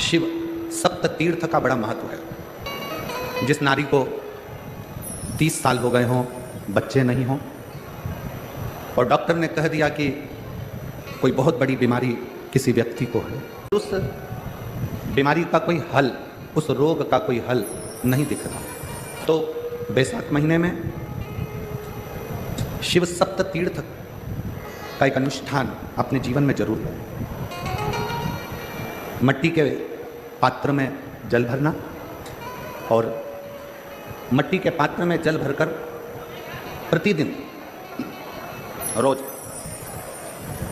शिव सप्त तीर्थ का बड़ा महत्व है। जिस नारी को 30 साल हो गए हों, बच्चे नहीं हों, और डॉक्टर ने कह दिया कि कोई बहुत बड़ी बीमारी किसी व्यक्ति को है, उस बीमारी का कोई हल, उस रोग का कोई हल नहीं दिख रहा, तो बैसाख महीने में शिव सप्त तीर्थ का एक अनुष्ठान अपने जीवन में जरूर करें। मट्टी के पात्र में जल भरना और मट्टी के पात्र में जल भरकर प्रतिदिन रोज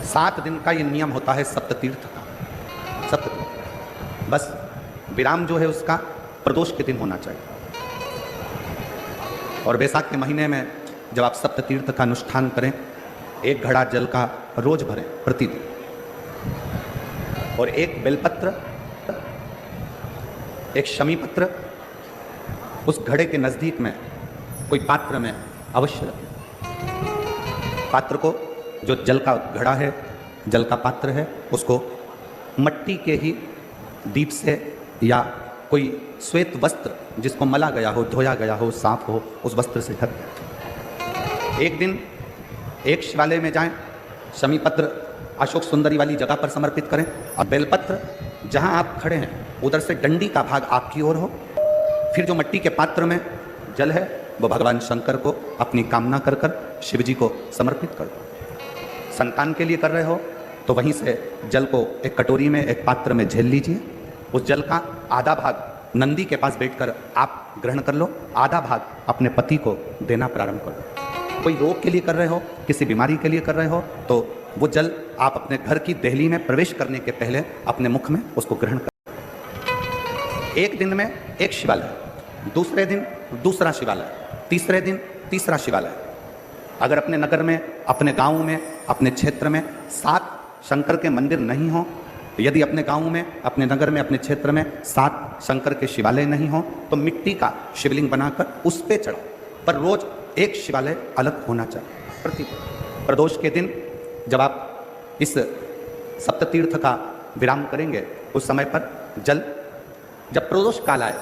7 दिन का ये नियम होता है सप्त तीर्थ का। बस विराम जो है उसका प्रदोष के दिन होना चाहिए। और बैसाख के महीने में जब आप सप्त तीर्थ का अनुष्ठान करें, 1 घड़ा जल का रोज भरें प्रतिदिन, और 1 बेलपत्र, 1 शमी पत्र उस घड़े के नजदीक में कोई पात्र में अवश्य रखें। पात्र को, जो जल का घड़ा है, जल का पात्र है, उसको मट्टी के ही दीप से या कोई श्वेत वस्त्र जिसको मला गया हो, धोया गया हो, साफ हो, उस वस्त्र से ढक दें। एक दिन एक शिवालय में जाएं, शमी पत्र अशोक सुंदरी वाली जगह पर समर्पित करें, और बेलपत्र जहां आप खड़े हैं उधर से डंडी का भाग आपकी ओर हो। फिर जो मट्टी के पात्र में जल है वो भगवान शंकर को अपनी कामना कर कर शिव जी को समर्पित कर दो। संतान के लिए कर रहे हो तो वहीं से जल को एक कटोरी में, एक पात्र में झेल लीजिए। उस जल का आधा भाग नंदी के पास बैठकर आप ग्रहण कर लो, आधा भाग अपने पति को देना प्रारंभ कर दो। कोई रोग के लिए कर रहे हो, किसी बीमारी के लिए कर रहे हो, तो वो जल आप अपने घर की देहली में प्रवेश करने के पहले अपने मुख में उसको ग्रहण कर। एक दिन में एक शिवालय, दूसरे दिन दूसरा शिवालय, तीसरे दिन तीसरा शिवालय। अगर अपने नगर में, अपने गांव में, अपने क्षेत्र में 7 शंकर के मंदिर नहीं हो, यदि अपने गांव में, अपने नगर में, अपने क्षेत्र में 7 शंकर के शिवालय नहीं हो, तो मिट्टी का शिवलिंग बनाकर उस पे चढ़ाओ, पर रोज एक शिवालय अलग होना चाहिए। प्रति प्रदोष के दिन जब आप इस सप्ततीर्थ का विराम करेंगे, उस समय पर जल, जब प्रदोष काल आए,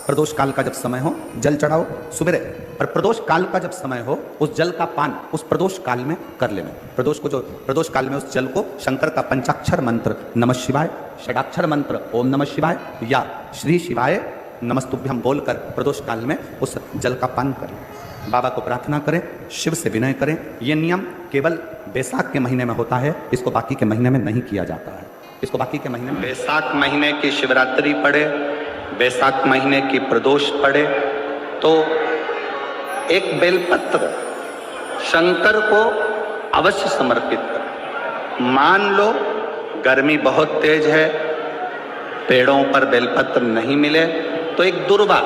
प्रदोष काल का जब समय हो, जल चढ़ाओ सुबह, और प्रदोष काल का जब समय हो, उस जल का पान उस प्रदोष काल में कर लेना। प्रदोष को, जो प्रदोष काल में उस जल को शंकर का पंचाक्षर मंत्र नमः शिवाय, षडाक्षर मंत्र ओम नमः शिवाय या श्री शिवाय नमस्तुभ्यम बोलकर प्रदोष काल में उस जल का पान करें। बाबा को प्रार्थना करें, शिव से विनय करें। ये नियम केवल बैसाख के महीने में होता है, इसको बाकी के महीने में नहीं किया जाता है। इसको बाकी के महीने में, बैसाख महीने की शिवरात्रि पड़े, बैसाख महीने की प्रदोष पड़े, तो एक बेलपत्र शंकर को अवश्य समर्पित करें। मान लो गर्मी बहुत तेज है, पेड़ों पर बेलपत्र नहीं मिले, तो एक दुर्वा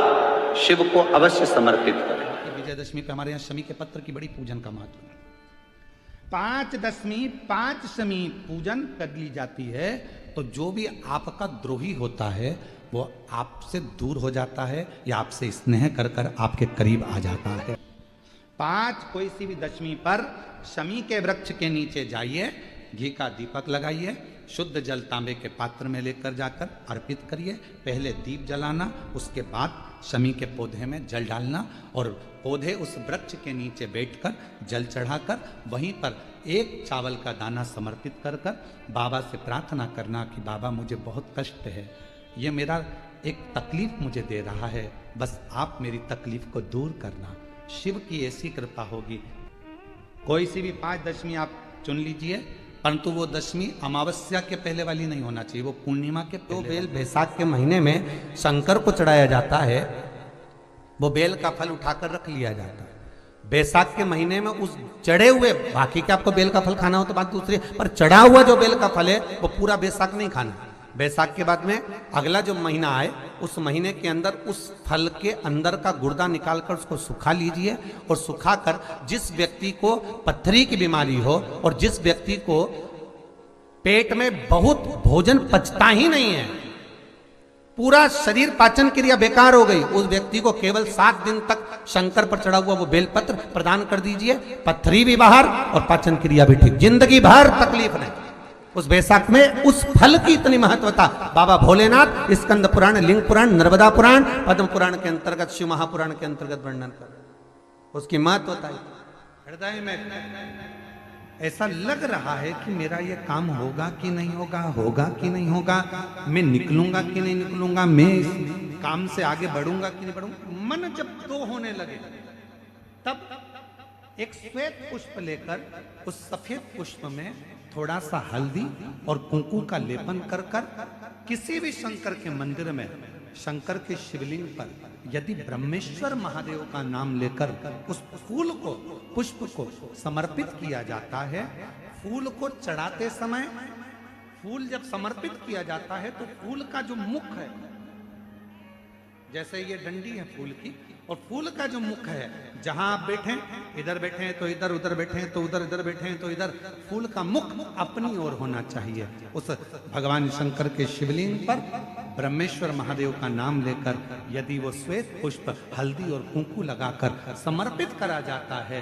शिव को अवश्य समर्पित करें। विजयदशमी पे हमारे यहाँ शमी के पत्र की बड़ी पूजन का महत्व है। 5 दशमी 5 शमी पूजन कर ली जाती है, तो जो भी आपका द्रोही होता है वो आपसे दूर हो जाता है या आपसे स्नेह कर कर आपके करीब आ जाता है। 5 कोई सी भी दशमी पर शमी के वृक्ष के नीचे जाइए, घी का दीपक लगाइए, शुद्ध जल तांबे के पात्र में लेकर जाकर अर्पित करिए। पहले दीप जलाना, उसके बाद शमी के पौधे में जल डालना, और पौधे उस वृक्ष के नीचे बैठकर जल चढ़ाकर वहीं पर 1 चावल का दाना समर्पित कर कर बाबा से प्रार्थना करना कि बाबा मुझे बहुत कष्ट है, ये मेरा एक तकलीफ मुझे दे रहा है, बस आप मेरी तकलीफ को दूर करना। शिव की ऐसी कृपा होगी। कोई सी भी 5 दशमी आप चुन लीजिए, परंतु वो दशमी अमावस्या के पहले वाली नहीं होना चाहिए, वो पूर्णिमा के पहले। तो बेल बैसाख के महीने में शंकर को चढ़ाया जाता है, वो बेल का फल उठाकर रख लिया जाता है। बैसाख के महीने में उस चढ़े हुए, बाकी के आपको बेल का फल खाना हो तो बात दूसरी, पर चढ़ा हुआ जो बेल का फल है वो पूरा बैसाख नहीं खाना। बैसाख के बाद में अगला जो महीना आए, उस महीने के अंदर उस फल के अंदर का गुर्दा निकालकर उसको सुखा लीजिए, और सुखाकर जिस व्यक्ति को पथरी की बीमारी हो और जिस व्यक्ति को पेट में बहुत भोजन पचता ही नहीं है, पूरा शरीर पाचन क्रिया बेकार हो गई, उस व्यक्ति को केवल 7 दिन तक शंकर पर चढ़ा हुआ वो बेलपत्र प्रदान कर दीजिए। पथरी भी बाहर और पाचन क्रिया भी ठीक, जिंदगी भर तकलीफ नहीं। उस वैशाख में उस फल की इतनी महत्वता बाबा भोलेनाथ स्कंद पुराण, लिंग पुराण, नर्मदा पुराण, पद्म पुराण के अंतर्गत, शिव महापुराण के अंतर्गत वर्णन कर, उसकी महत्वता हृदय में ऐसा लग रहा है कि मेरा ये काम होगा कि नहीं होगा, होगा कि नहीं होगा, मैं निकलूंगा कि नहीं निकलूंगा, मैं इस काम से आगे बढ़ूंगा कि नहीं बढ़ूंगा। मन जब दो होने लगे तब एक श्वेत पुष्प लेकर उस सफेद पुष्प में थोड़ा सा हल्दी और कुंकू का लेपन कर कर किसी भी शंकर के मंदिर में, शंकर के शिवलिंग पर यदि ब्रह्मेश्वर महादेव का नाम लेकर उस फूल को, पुष्प को समर्पित किया जाता है, फूल को चढ़ाते समय, फूल जब समर्पित किया जाता है तो फूल का जो मुख है, जैसे ये डंडी है फूल की, और फूल का जो मुख है, जहां आप बैठे, इधर बैठे तो इधर, उधर बैठे तो उधर, इधर बैठे तो इधर, फूल का मुख अपनी ओर होना चाहिए। उस भगवान शंकर के शिवलिंग पर ब्रह्मेश्वर महादेव का नाम लेकर यदि वो श्वेत पुष्प हल्दी और कुंकू लगाकर समर्पित करा जाता है